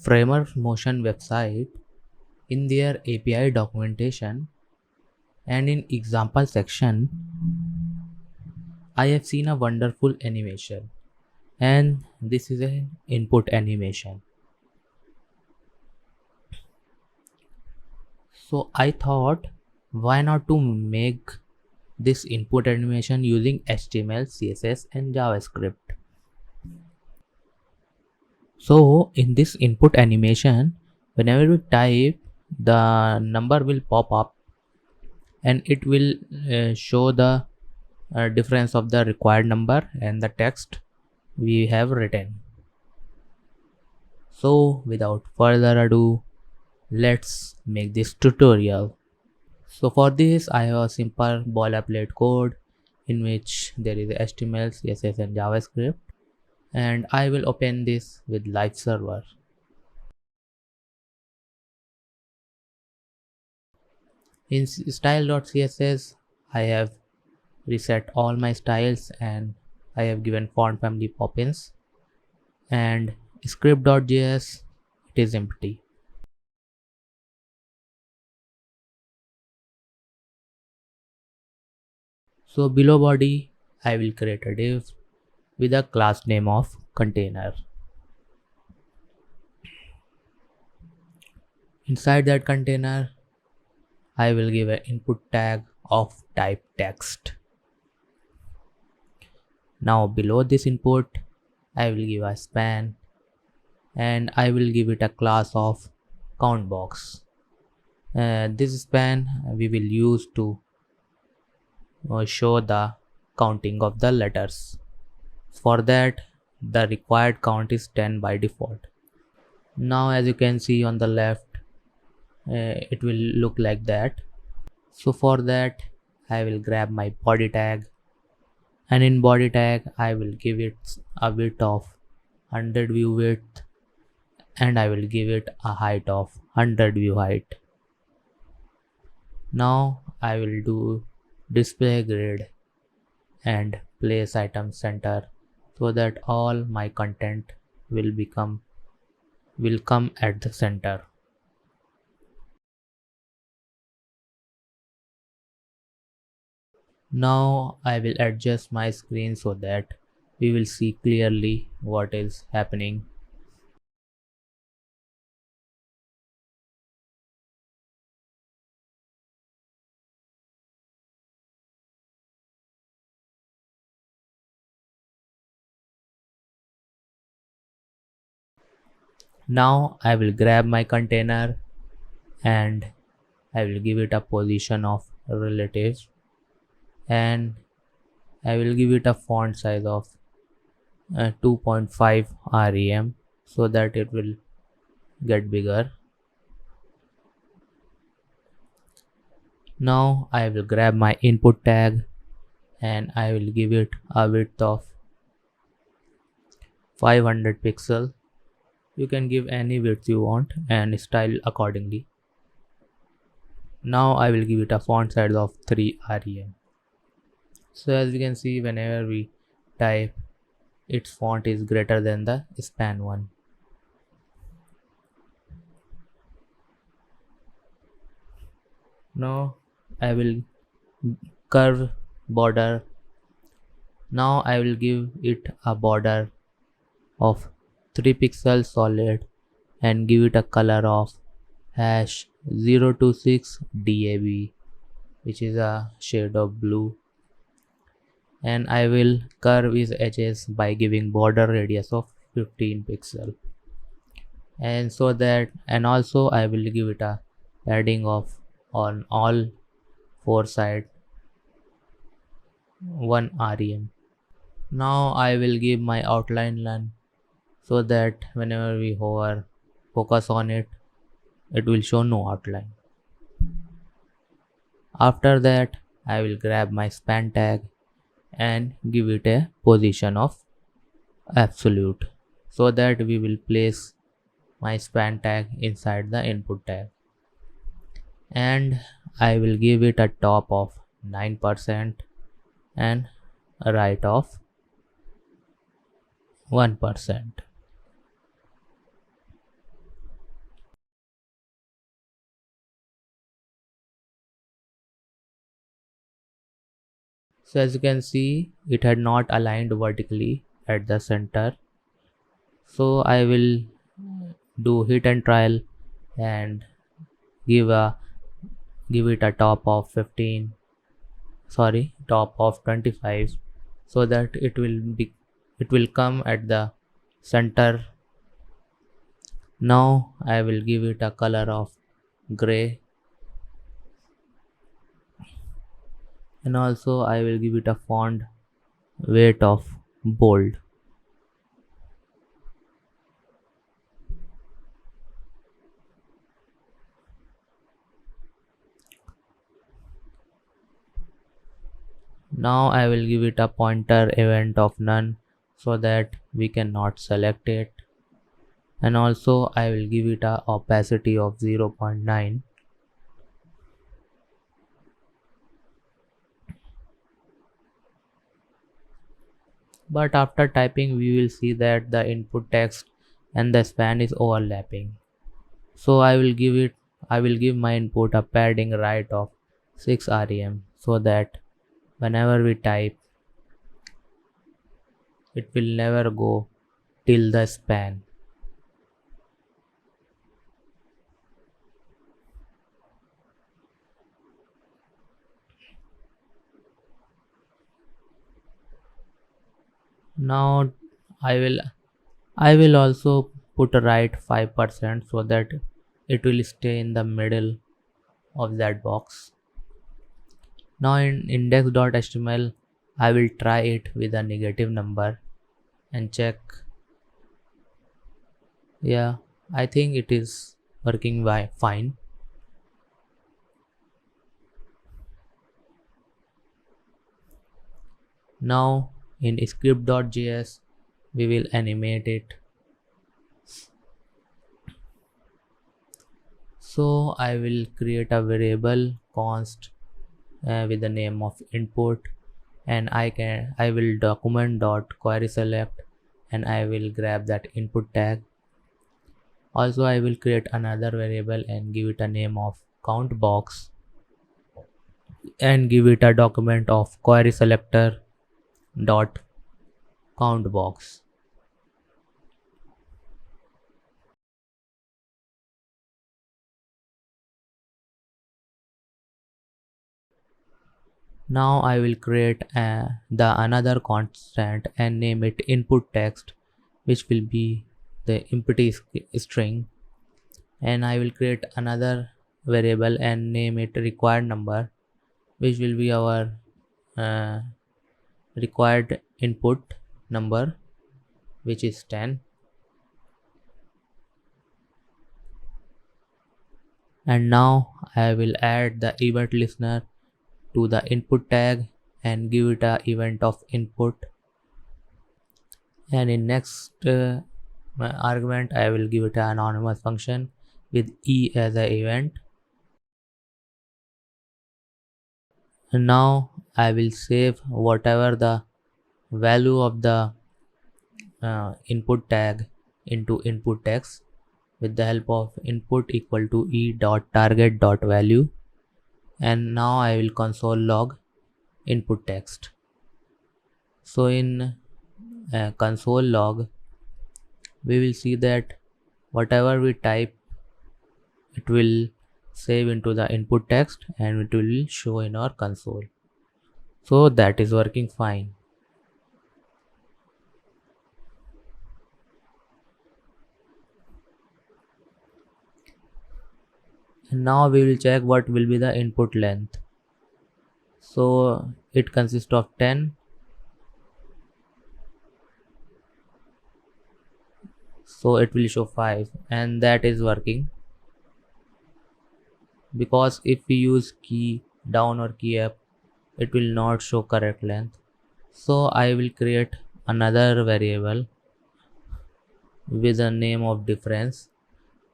Framer Motion website, in their API documentation and in example section, I have seen a wonderful animation, and this is an input animation. So I thought, why not to make this input animation using HTML, CSS and JavaScript. So in this input animation, whenever we type, the number will pop up and it will show the difference of the required number and the text we have written. So without further ado, let's make this tutorial. So for this I have a simple boilerplate code in which there is HTML, CSS and JavaScript, and I will open this with live server. In style.css I have reset all my styles and I have given font family Poppins, and script.js, it is empty. So below body I will create a div with a class name of container. Inside that container I will give an input tag of type text. Now below this input I will give a span and I will give it a class of count box. This span we will use to show the counting of the letters. For that the required count is 10 by default. Now as you can see on the left, it will look like that. So for that I will grab my body tag, and in body tag I will give it a width of 100 view width and I will give it a height of 100 view height. Now I will do display grid and place item center so that all my content will come at the center. Now I will adjust my screen so that we will see clearly what is happening. Now I will grab my container and I will give it a position of relative, and I will give it a font size of 2.5 rem so that it will get bigger. Now I will grab my input tag and I will give it a width of 500 pixel. You can give any width you want and style accordingly. Now I will give it a font size of 3 rem. So as we can see, whenever we type, its font is greater than the span one. Now I will curve border. Now I will give it a border of 3 pixels solid and give it a color of #026 DAB, which is a shade of blue, and I will curve its edges by giving border radius of 15 pixel, and so that, and also I will give it a padding of on all 4 sides 1 rem. Now I will give my outline none so that whenever we hover focus on it, it will show no outline. After that I will grab my span tag and give it a position of absolute so that we will place my span tag inside the input tag, and I will give it a top of 9% and a right of 1%. So as you can see, it had not aligned vertically at the center. So I will do hit and trial and give a give it a top of 15, sorry, top of 25, so that it will come at the center. Now I will give it a color of gray, and also I will give it a font weight of bold. Now I will give it a pointer event of none so that we cannot select it, and also I will give it a opacity of 0.9. But after typing we will see that the input text and the span is overlapping. So I will give my input a padding right of 6 rem so that whenever we type it will never go till the span. Now I will also put a right 5% so that it will stay in the middle of that box. Now in index.html I will try it with a negative number and check. Yeah, I think it is working fine. Now in script.js we will animate it. So I will create a variable const with the name of input, and I will document dot query select, and I will grab that input tag. Also I will create another variable and give it a name of count box, and give it a document of query selector dot count box. Now I will create the another constant and name it input text, which will be the empty string, and I will create another variable and name it required number, which will be our uh, required input number, which is 10. And now I will add the event listener to the input tag and give it a event of input, and in next argument I will give it an anonymous function with e as an event. And now I will save whatever the value of the input tag into input text with the help of input equal to e dot target dot value, and now I will console log input text. So in console log we will see that whatever we type it will save into the input text and it will show in our console. So that is working fine. And now we will check what will be the input length. So it consists of 10. So it will show 5, and that is working, because if we use key down or key up it will not show correct length. So I will create another variable with a name of difference,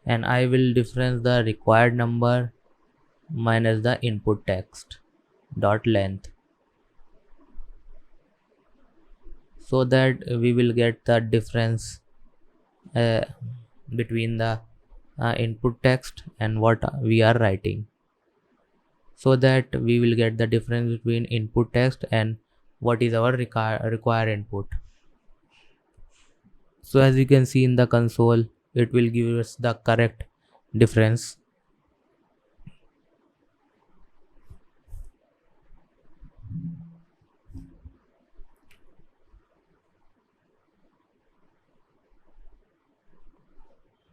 and I will difference the required number minus the input text dot length, so that we will get the difference uh, between the input text and what we are writing, so that we will get the difference between input text and what is our required input. So as you can see in the console, it will give us the correct difference.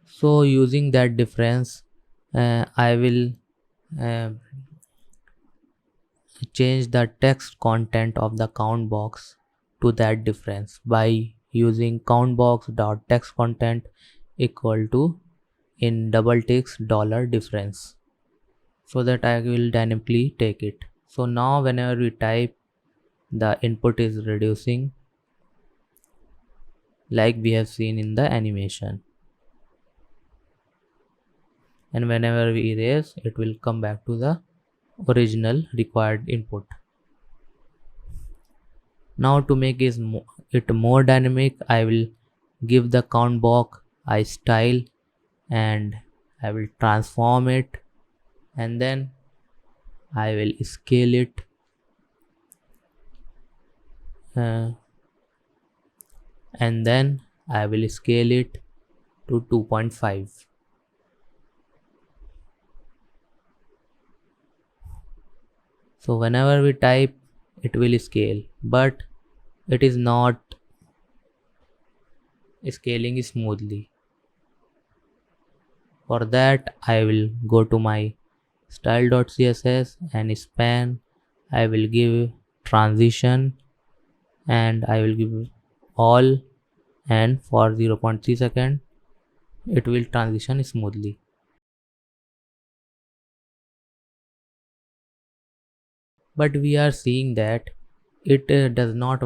So using that difference, I will uh, change the text content of the count box to that difference by using countbox.textContent equal to in double ticks dollar difference, so that I will dynamically take it. So now whenever we type, the input is reducing like we have seen in the animation, and whenever we erase, it will come back to the original required input. Now to make it more dynamic, I will give the count box a style and I will transform it, and then I will scale it uh, and then I will scale it to 2.5. So whenever we type, it will scale, but it is not scaling smoothly. For that, I will go to my style.css and span. I will give transition and I will give all, and for 0.3 second it will transition smoothly. But we are seeing that it does not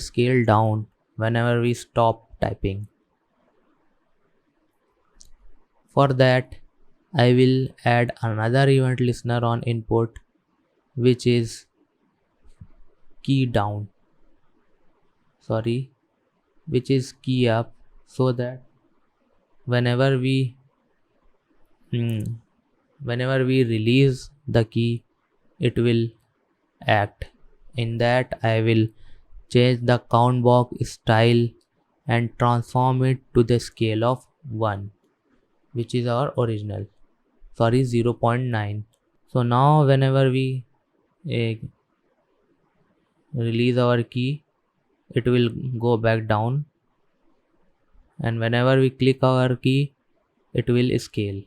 scale down whenever we stop typing. For that, I will add another event listener on input, which is key down, sorry, which is key up, so that whenever we mm, whenever we release the key, it will act. In that, I will change the count box style and transform it to the scale of 1, which is our original, sorry, 0.9. So now whenever we uh, release our key, it will go back down, and whenever we click our key, it will scale.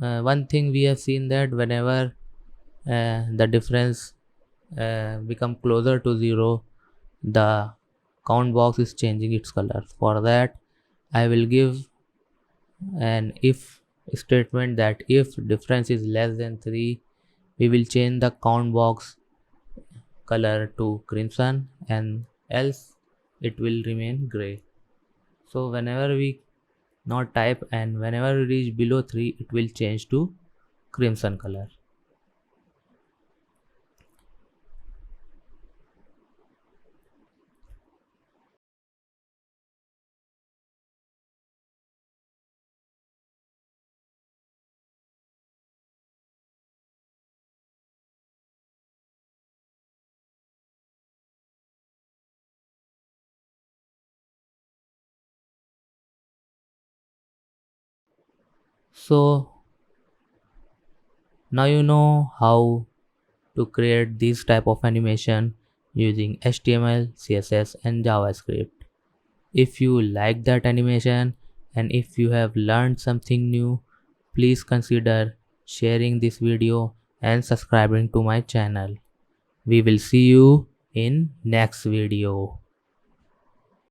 One thing we have seen that whenever the difference become closer to 0, the count box is changing its color. For that, I will give an if statement that if difference is less than 3, we will change the count box color to crimson, and else it will remain gray. So whenever we not type and whenever we reach below 3, it will change to crimson color. So now you know how to create this type of animation using HTML, CSS and JavaScript. If you like that animation and if you have learned something new, please consider sharing this video and subscribing to my channel. We will see you in next video.